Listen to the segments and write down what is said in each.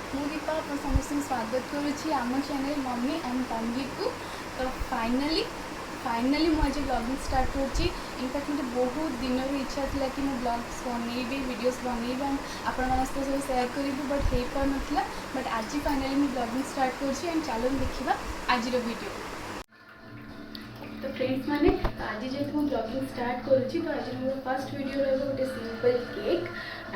ମୁଁ ଦୀପା ଆପଣ ସମସ୍ତଙ୍କୁ ସ୍ୱାଗତ କରୁଛି ଆମ ଚ୍ୟାନେଲ୍ ମମ୍ମି ଆଣ୍ଡ ତନ୍वीକୁ। ତ फाइनाली ମୁଁ ଆଜି ବ୍ଲଗିଂ ଷ୍ଟାର୍ଟ କରୁଛି। ଇନଫ୍ୟାକ୍ଟ ମୋତେ ବହୁତ ଦିନରୁ ଇଚ୍ଛା ଥିଲା କି ମୁଁ ବ୍ଲଗ୍ସ ବନେଇବି, ଭିଡ଼ିଓସ୍ ବନେଇବି, ଆପଣମାନଙ୍କ ସହିତ ସବୁ ସେୟାର କରିବି, ବଟ୍ ହେଇପାରୁନଥିଲା। ବଟ୍ ଆଜି फाइनाली ମୁଁ ବ୍ଲଗିଂ ଷ୍ଟାର୍ଟ କରୁଛି ଆଣ୍ଡ ଚାଲନ୍ତୁ ଦେଖିବା ଆଜିର ଭିଡ଼ିଓ। तो फ्रेंड्स मैंने आज जेहतु मुझे ब्लॉगिंग स्टार्ट करुँची तो आज मोर फर्स्ट वीडियो रहा गोटे सिंपल केक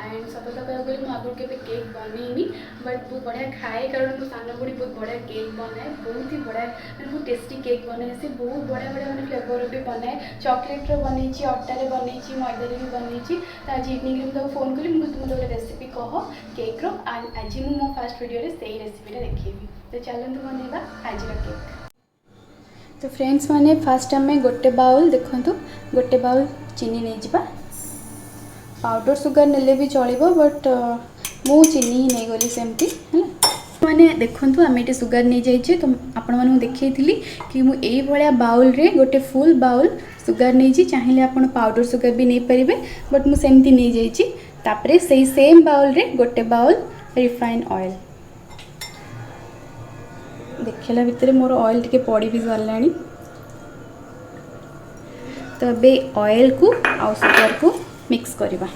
एंड सत कह गले मुझे आगुरी केवे केक बनईनी बट बहुत बढ़िया खाए कारण मो सान बुढ़ी बहुत बढ़िया केक बनाए बहुत ही बढ़िया बहुत टेस्टी केक बनाए से बहुत बढ़िया बढ़िया मैंने फ्लेवर भी बनाए चॉकलेट बनई अटारे बनई मैदारे भी बनई तो आज इवनिंग मुझे फोन कली मुझे तुम गोटे रेसिपी कह केक एंड आज मुझे मो फर्स्ट वीडियो से रेसिपीटा देखी तो चलते बनवा आज केक। तो फ्रेंड्स माने फास्ट आम गोटे बाउल देखु गोटे बाउल चीनी नहीं जा पाउडर सुगर नेले भी चलो बट मु चीनी ही नहीं गली सेमती है मैंने देखु आम ये सुगर नहीं जाइए तो आपण मानू देखी कि मुझे बाउल रे गोटे फुल बाउल सुगर नहीं चाहिए आप पाउडर सुगर भी नहीं पारे बट मुझे सेमती नहीं जाइए तापरे से सेम बाउल रे गोटे बाउल रिफाइन ऑयल देखला भितर मोर ऑयल टिके पड़ी भी सरला तो अबे ऑयल को आउ सुगर को मिक्स करवा।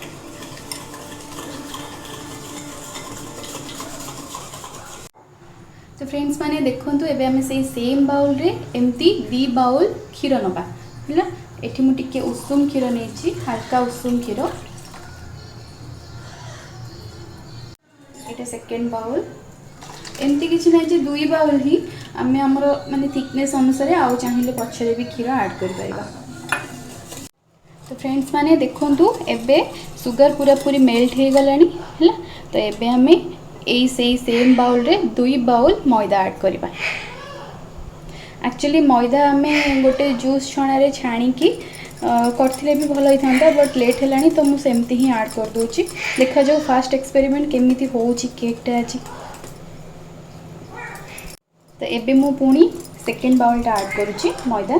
तो फ्रेंड्स माने देखंतु एबे हमें से सेम बाउल रे एमती दी बाउल क्षीर नबा है एठी मु टिके उषुम क्षीर नेछि हल्का उषुम क्षीर एटा सेकंड बाउल एमती किसी ना जे दुई बाउल ही आम आमर माने थिकनेस अनुसार आउ चाहिए पछरे भी क्षीर ऐड कर पारिबा। तो फ्रेंड्स माने देखंतु एबे सुगर पूरा पूरी मेल्ट हो गलानी है तो एबे आम यही से सेम बाउल रे दुई बाउल मैदा ऐड करवा। एक्चुअली मैदा आम गोटे जूस छणा रे छाणी करथिले भी भल होता बट लेट है तो मुझे सेमती ही ऐड कर दूची देखा जाऊ फास्ट एक्सपेरिमेंट केमिति होउची केकटा आज। तो एबे मु पुणी सेकेंड बाउलटा ऐड करुच्ची मैदा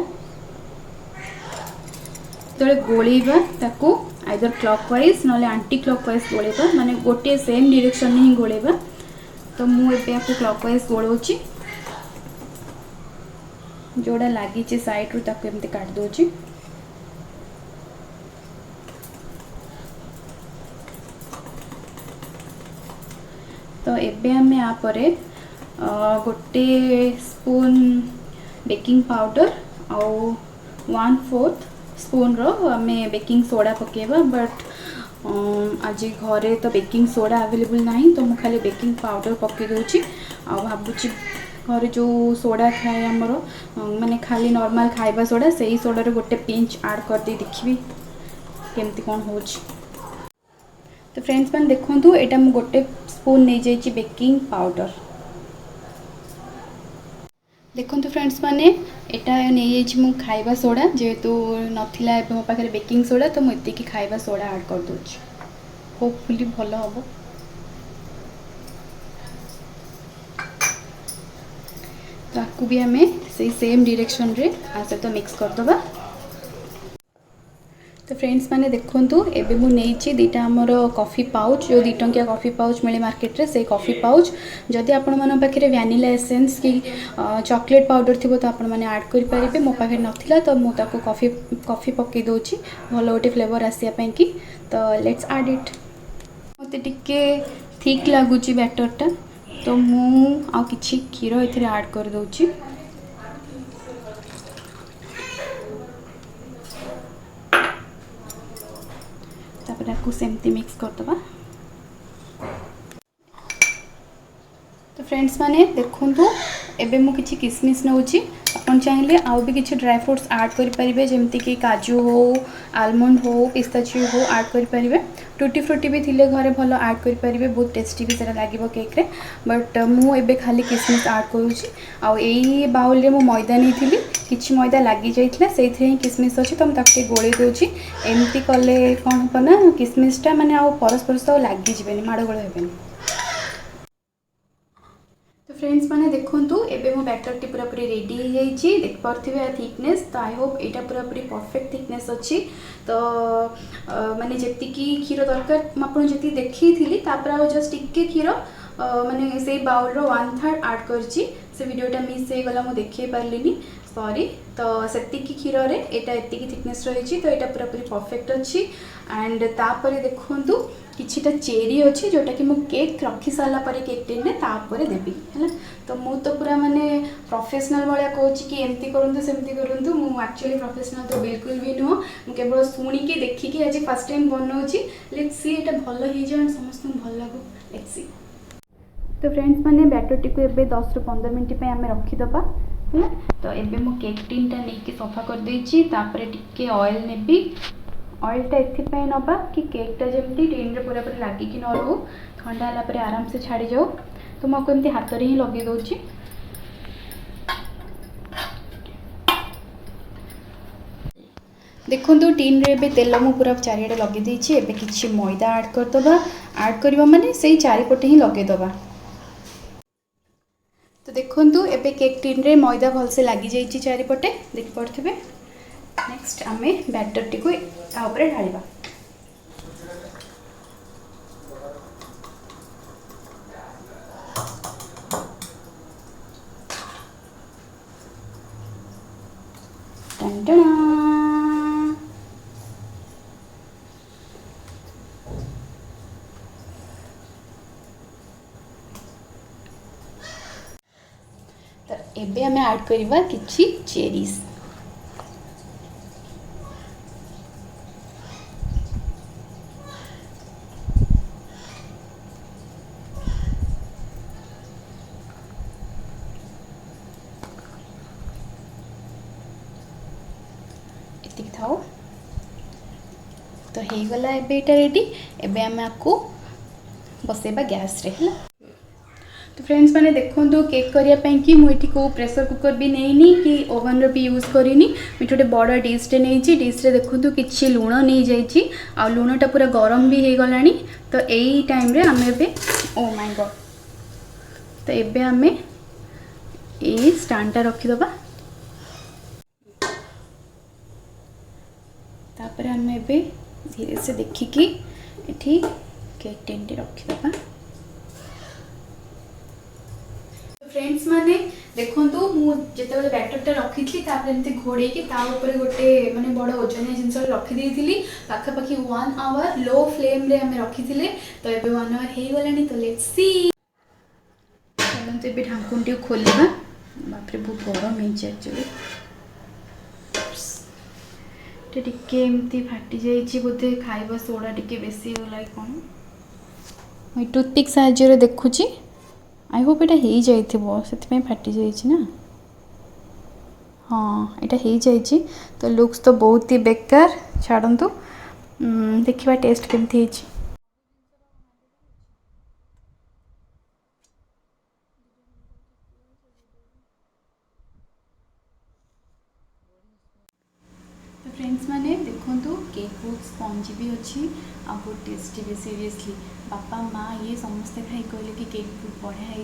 तो गोलेबा ताकू आइदर क्लॉकवाइज ना आंटी क्लॉकवाइज गोलेबा माने गोटे सेम डायरेक्शन में ही गोलेबा तो मुझे आपको क्लॉकवाइज गोलाऊँगी जोड़ा लगी साइड रू ताकू एमती काट दूची। तो एबे आम यापरे गोटे स्पून बेकिंग पाउडर आउ 1/4 स्पून रो आमे बेकिंग सोडा पकेबा बट आज घरे तो बेकिंग सोडा अवेलेबल नहीं तो मुझे खाली बेकिंग पाउडर पके दूची आ भाबुची घरे जो सोडा खाए आमर माने खाली नॉर्मल खाइबा सोडा से ही सोडा रे गोटे पिंच ऐड कर दे देखिबी केमती कौन होची। तो फ्रेंड्स मैंने देखंतु एटा मु गोटे स्पून नहीं जाइए बेकिंग पाउडर देखो फ्रेंड्स माने एटा नहीं जाइए खाइबा सोडा जेहेतु नथिला मो पाखे बेकिंग सोडा तो मुझे खाइबा सोडा ऐड कर दूची होपफुली भल हम। तो आपको भी हमें से सेम डायरेक्शन रे आ सहित मिक्स करदबा। तो फ्रेंड्स माने देखंतु एबे मु नेछि दीटा हमर कॉफी पाउच जो 2 टंकिया कॉफी पाउच मिले मार्केट रे से कॉफी पाउच जदि आपण मन पाखे वैनिला एसेंस की चॉकलेट पाउडर थिबो तो आपण माने ऐड करि परिबे मो पाखे नथिला तो मु ताको कॉफी पके दोछि भलो गोटे फ्लेवर आसिया पई की। तो लेट्स ऐड इट मते टिके थिक लागुची बैटरटा तो मु आ किछि क्षीर एथिरे ऐड कर दोछि तापर आपको सेमती मिक्स करदबा। तो फ्रेंड्स माने देखंतु एबे मु किछि किसमिस नउची अपन चाहिए आउ भी किछि ड्राई फ्रूट्स ऐड करि परिबे जेमति कि काजू हो आलमंड हो पिस्ताचियो हो ऐड करि परिबे टूटी फ्रूटी भी थिले घरे भलो ऐड करि परिबे बहुत टेस्टी भी सेरा लागिवो केक रे बट मु एबे खाली किसमिस ऐड करूची आउ एई बाउल रे मु मैदा नहीं थिली किछि मैदा लागी जाइथिला सेइथरे ही किसमिस अछि तो हम ताके गोळे दोची एमती कले कोन हपना किसमिसटा माने आउ परस्पर तो लागी जिबेनी माड़ गोळ हेबेनी। तो फ्रेंड्स माने देखंतु एबे मो बैटर टी पूरा पूरी रेडी हो जाइए देख पार्थिबे थिकनेस तो आई होप एटा पूरा पूरी परफेक्ट थिकनेस अच्छी तो माने जेति की क्षीर दरकार आपन जेति देखी थिली तापर आ जस्ट टिके क्षीर माने से बाउल 1/3 ऐड करची से वीडियोटा मिस हो गला मु देखै पारलिनी सॉरी। तो सेतिकी क्षीर रे एटा एतिकी थिकनेस रही तो यहाँ पूरा पूरी परफेक्ट अच्छी। एंड तापर देखु किछिटा चेरी अच्छी जोटा कि मु केक रखी सारा पर केक टिन में तापर देवी है। तो मु तो पूरा माने प्रोफेशनल भाया कहूँ कि एमती करूँ सेमती करूँ मु एक्चुअली प्रोफेशनल तो बिल्कुल भी नुह मु केवल शुणिकी देखिकी आज फर्स्ट टाइम बनाऊँगी। लेट्स सी एटा भल हो जाए समस्त भल लगू लेट्स सी। तो फ्रेंड्स माने बैटर टी को एबे 10 ରୁ 15 मिनट पे आमे रखीदबा है। तो एबे मु केक टिन टा नहीं सफा कर देछि तापरे टिके ऑयल नेबी। ऑयलटा एथिपाई नबा कि केकटा जमी टिन रे पूरा पूरा लागिकी न रो ठंडा होला परे आराम से छाड़ी जाओ। तो मैं एमती हाथ रे ही लगे दूची। देखो टिन रे एबे तेल मु पूरा चारिआडे लगे देछि। एबे किछि मैदा ऐड करदबा। ऐड करबा माने सेही चारिपटे ही लगे दबा। तो देखो एबे केक टिन रे मैदा भलसे लगी जाइए चारिपटे देख पड़े। नेक्स्ट आमे बैटर टी को ऊपर ढालिबा। तो एबे हमें ऐड करवा किछि चेरीज। एतिक थाओ। तो हो गला एबे एटा रेडी। एबे हमें आपको बसेबा गैस रे है। तो फ्रेंड्स मैंने देखो केक करने कि मुझे को प्रेशर कुकर भी नहीं कि ओवन रो भी यूज करिनी। मुझे गोटे बड़ डिशटे नहीं डिश्रे देखो कि लुण नहीं जाइए आ लुणटा पूरा गरम भी हो गलानी। तो यही टाइम रे आम ए ओ माय गॉड। तो एबे आमे ए स्टैंडटा रखीदबा। तापर आम ए धीरे से देखिकी एठी केक टिन रखीदबा। फ्रेंड्स माने देखो मुझे बैटरटा रखी थी एमती घोड़े गोटे माने बड़ ओजनिया जिनस रखी पाखापाखि 1 आवर लो फ्लेम रे हमें रखी थे। तो ये 1 आवर हो गलानी। तो लेट्स सी चलते ये ढांकुन टी खोलिबा। बापरे बहुत गरम है एक्चुअली टिके एमती फाटी जाइए बोधे खाइबा सोडा टिके बेसी होला कौन। मुझे टूथपिक साहाय्य देखुची। आई होप एटा हो जाइथिबो से फाटी जाइए ना। हाँ एटा हो जाइए। तो लुक्स तो बहुत ही बेकार छाड़ू। देखिबा टेस्ट केमती है। तो फ्रेंड्स माने देखो केक बहुत स्पंजी भी अच्छी आ बहुत टेस्टी भी। सीरियसली बापा माँ ये समस्ते खाई कहले कि केक बहुत बढ़िया है।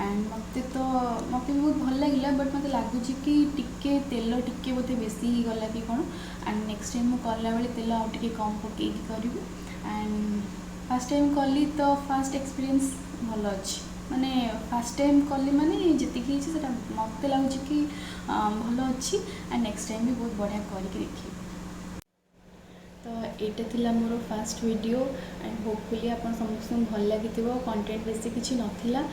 एंड मत भी बहुत भल लगे बट मत लगुच कि टिके तेल टिके बोधे बेसी ही गला कि कौन। एंड नेक्स्ट टाइम कला बेले तेल आउ टिके कम पकई करूँ। एंड फर्स्ट टाइम कली तो फर्स्ट एक्सपीरियंस भल अच्छी माने फर्स्ट टाइम कली माने जी मत लगुच कि भल अच्छी। एंड नेक्स्ट टाइम भी बहुत बढ़िया करके देखी। तो यहाँ थिला more first video and hopefully आपन समस्त भल लगी। कंटेंट बेसी किसी नथिला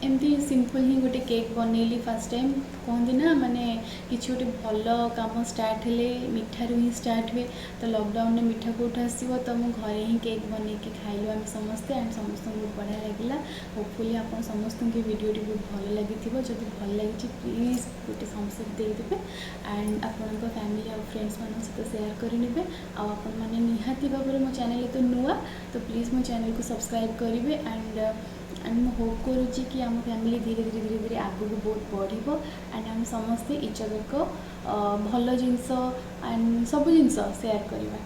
एमती सिंपल ही गोटे केक बनैली फर्स्ट टाइम। कहते ना माने किसी गोटे भल काम स्टार्ट हेले मिठारू ही स्टार्ट हुए। तो लॉकडाउन में मिठा कौट आसो तो मुझे घरे ही केक बन के खाइलु आम समस्ते। एंड समस्त बहुत बढ़िया लगे। होपफुली आप समस्त की वीडियो बहुत भल लगी। जब भल लगी प्लीज गोटे थम्स अप देदेवे। एंड आपण फैमिली और फ्रेंड्स मान सहित सेयार करेंगे। आपण मैंने निहाती भाव में मो चैनल तो नुआ तो प्लीज़ मो चैनल को सब्सक्राइब करेंगे। एंड मैं होप करुँची कि आम फैमिली धीरे धीरे धीरे धीरे आगू बहुत बढ़ो। एंड आम समस्ते इच अदर को भल जिनस एंड सब जिनस सेयार करवा।